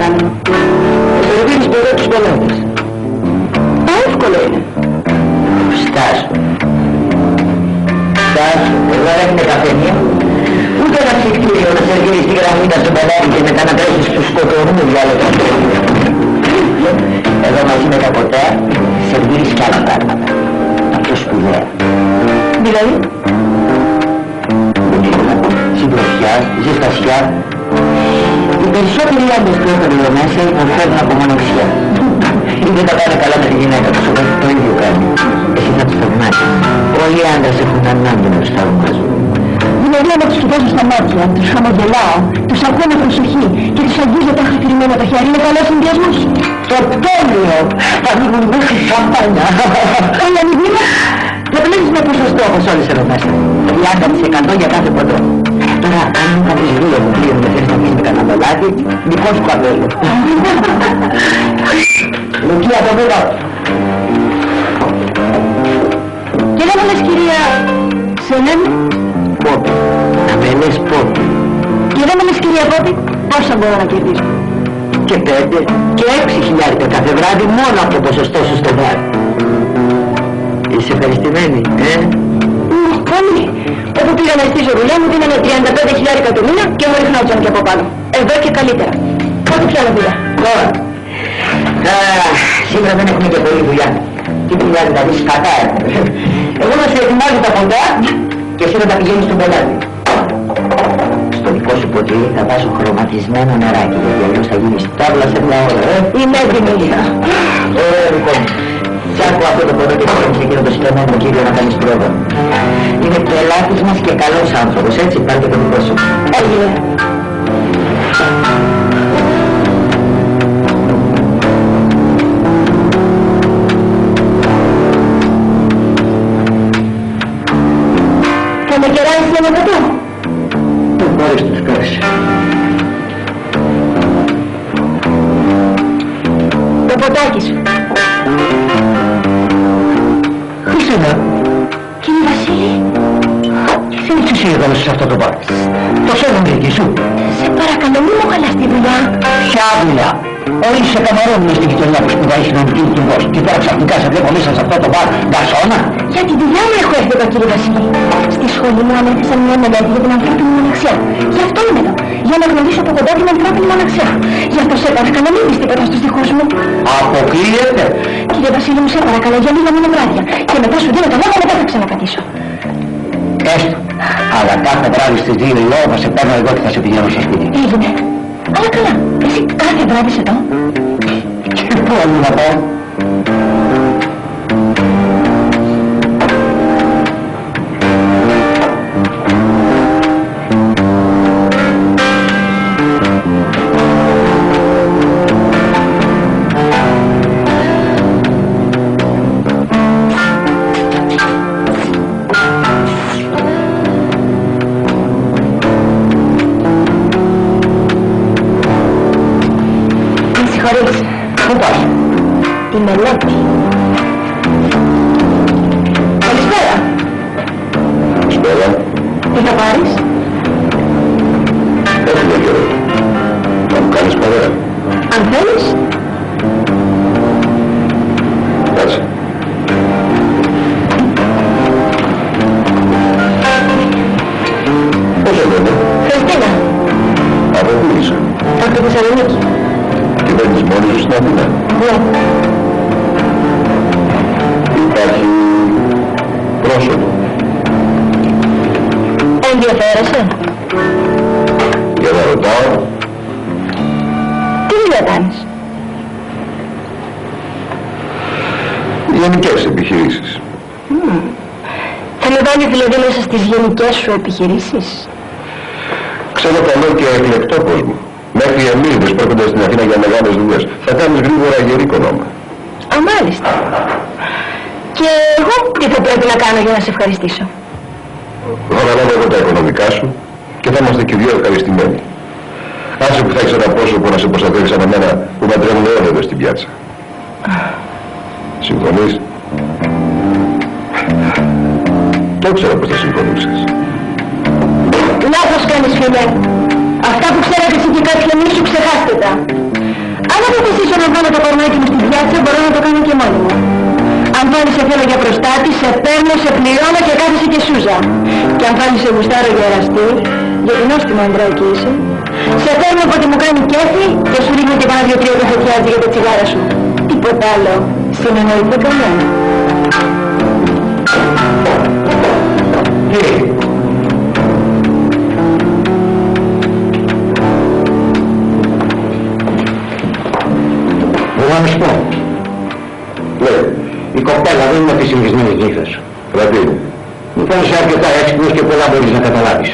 κάνουμε. Σερβίρεις ποτέ τους πελάτες. Εύκολο είναι. Στάσου. Στάσου, εδώ έχετε καφενείο. Ούτε ένα ψυχτήριο να σερβίρεις τη γραμμίδα στον πελάτη και μετά να τρέχεις στους σκοτωρούς για άλλο το εδώ μαζί με τα ποτέ σερβίρεις κι άλλα πράγματα. Αυτό σπουδαία. Δηλαδή? Συντροφιά, ζεστασιά. Οι περισσότεροι άντρες που έχουν εδώ μέσα υποφέρουν από μοναξιά. Ή δεν τα πάνε καλά με τη γυναίκα τους, οπότε το ίδιο κάνει. Εσύ θα τους θαυμάσεις. Όλοι οι άντρες έχουν ανάγκη να τους θαυμάζουν. Δηλαδή άμα τους κοιτάζω στα μάτια, τους χαμογελάω, τους ακούω με προσοχή και τους αγγίζω τα χαθηρημένα τα χέρια, είναι καλός συνδυασμός. Το τέλειο! Ανοίγουν μέχρι σαμπάνια. Όλοι ανοίγουν. Το βλέπεις με ποσοστό όπως όλες εδώ μέσα. 30% για κάθε ποτό. Τώρα, αν μου κάνεις δύο που πλήρω με θες να πεις με κανένα δολάτι, δικό σου καπέλο. Λουκία, το βέλο. Και δεν μου λες κυρία, σε λένε Πόπι. Να με λες Πόπι. και δεν μου λες κυρία Πόπι, πόσα μπορώ να κερδίσω. Και 5 και 6.000 κάθε βράδυ μόνο από το ποσοστό σου στο μπαρ. Είσαι ευχαριστημένη, Πολύ. Όπου πήγα να στήσω δουλειά μου δίνανε 35.000 το μήνα και μου ρίχναουτζαν και από πάνω. Εδώ και καλύτερα. Πότε πιάνω δουλειά. Τώρα. Σήμερα δεν έχουμε και πολλή δουλειά. Τι δουλειά δηλαδή σκατά. Εγώ να σε ετοιμάζω τα ποτά και εσύ να τα πηγαίνεις στον πελάτη. Στο δικό σου ποτήρι θα βάζω χρωματισμένο νεράκι γιατί αλλιώς θα γίνεις τάβλα σε μια ώρα, Είμαι έτοιμη. Ωραία λοιπόν. Τσάκω αυτό το ποτό και φέρνεις εκείνο το στεμένο κύριο να κάνεις πρόβα. Είναι πελάτης μας και καλός άνθρωπος, έτσι, πάρε και το δικό σου. Έγινε. Θα με κεράσεις ένα ποτό. Το πάρεις τους κάρεις. Το ποτάκι σου. Χριστίνα, Κύριε Βασίλη, τι εσύ έβαλες σε αυτό το μπαρ. Το σέβονται εκεί σου. σε παρακαλώ μη μου χαλάς τη δουλειά. Ποια δουλειά. Όλοι σε καμαρώνουν στην γειτονιά που σπουδάει στην νομική του Βος. Και τώρα ξαφνικά σε βλέπω μέσα σε αυτό το μπαρ. Γκαρσόνα. Για τη δουλειά μου έχω έρθει εδώ κύριε Βασίλη. Στη σχολή μου ανέπτυσα μια μελέτη για την ανθρώπινη μοναξιά. Γι' αυτό είμαι εδώ. Για να γνωρίσω από κοντά την ανθρώπινη μοναξιά. Γι' αυτό σε παρακαλώ μην πεις τίποτα στους δικούς μου. Αποκλείεται. Κύριε Βασίλη μου σε παρακαλώ για λίγα μόνο βράδια. Και μετά σου δίνω το λόγο μετά θα ξαναπατήσω. Έστω. Αλλά κάθε βράδυ στις 2 η ώρα θα σε παίρνω εγώ και θα σε πηγαίνω στο σπίτι. Έγινε. Αλλά καλά. Εσύ κάθε βράδυ είσαι εδώ. Και πού αλλού να πάω. Πού πας. Τη μελέτη. Καλησπέρα. Καλησπέρα. Τι θα πάρεις. Έχουμε καιρό. Θα μου κάνεις παρέα. Αν θέλεις. Κάτσε. Πώς σε λένε. Χριστίνα. Από πού είσαι. Από τη Θεσσαλονίκη. Και μένεις μόνη σου στην Αθήνα. Ναι. Υπάρχει πρόσωπο. Ενδιαφέρεσαι. Για να ρωτάω. Τι δουλειά κάνεις. Γενικές επιχειρήσεις. Θα με βάλεις δηλαδή μέσα στις γενικές σου επιχειρήσεις. Ξέρω καλό και εκλεκτό κόσμο. Μέχρι εμείς που έρχονται στην Αθήνα για μεγάλες δουλειές. Θα κάνεις γρήγορα γερίκο νόμα. Α, μάλιστα. Και εγώ τι θα πρέπει να κάνω για να σε ευχαριστήσω. Θα αναλάβω εγώ τα οικονομικά σου και θα είμαστε και οι δύο ευχαριστημένοι. Άσε που θα έχεις ένα πρόσωπο να σε προστατεύεις από μένα που μαντρεύουν όλοι εδώ στην πιάτσα. Συμφωνείς? Το ξέρω πως θα συμφωνούσες. Λάθος κάνεις φίλε. Αυτά που ξέρατε εσύ και κάποιοι εμείς σου ξεχάστε τα. αποφασίσω να βγάλω το κορμάκι μου στη πιάτσα, μπορώ να το κάνω και μόνη μου. Αν πάλι σε θέλω για προστάτη, σε παίρνω, σε πληρώνω και κάθεσαι και σούζα. Και αν πάλι σε γουστάρω για εραστή, γιατί νόστιμο αντράκι είσαι, σε παίρνω όποτε μου κάνει κέφι και σου ρίχνω και πάνω 2-3 καφετιάζι για τα τσιγάρα σου. Τίποτα άλλο. Συνεννοείται καλά. Εγώ να σου πω. Λέω, η κοπέλα δεν είναι από τις συνηθισμένες νύχτες. Δηλαδή, μου φαίνεσαι αρκετά έξυπνος και πολλά μπορείς να καταλάβεις.